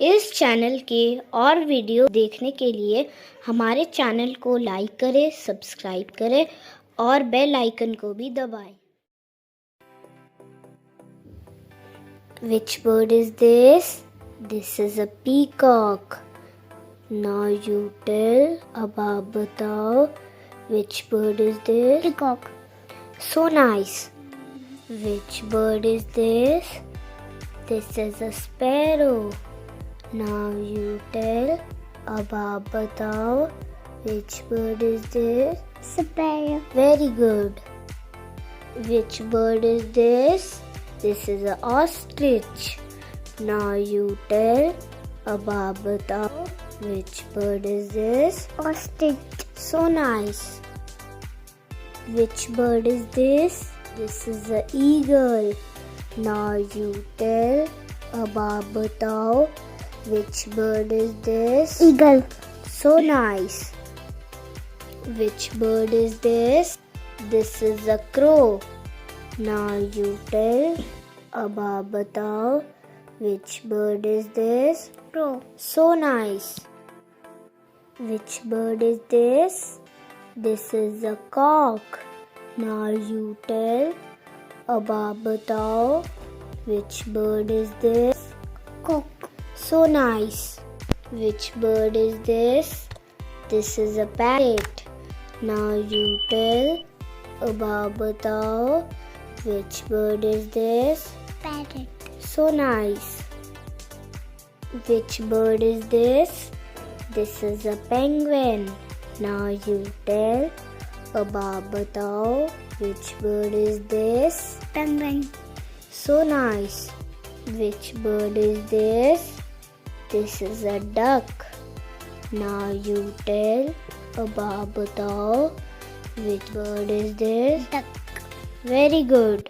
इस चैनल के और वीडियो देखने के लिए हमारे चैनल को लाइक करें, सब्सक्राइब करें और बेल आइकन को भी दबाएं। Which bird is this? This is a peacock. Now you tell about बताओ. Which bird is this? Peacock. So nice. Which bird is this? This is a sparrow. Now you tell about बताओ. Which bird is this? Sparrow. Very good. Which bird is this? This is an ostrich. Now you tell about बताओ. Which bird is this? Ostrich. So nice. Which bird is this? This is an eagle. Now you tell about बताओ. Which bird is this? Eagle. So nice. Which bird is this? This is a crow. Now you tell about बताओ. Which bird is this? Crow. So nice. Which bird is this? This is a cock. Now you tell about बताओ. Which bird is this? Cock. So nice. Which bird is this? This is a parrot. Now you tell about बताओ. Which bird is this? Parrot. So nice. Which bird is this? This is a penguin. Now you tell about बताओ. Which bird is this? Penguin. So nice. Which bird is this? This is a duck. Now you tell about बताओ. Which bird is this? Duck. Very good.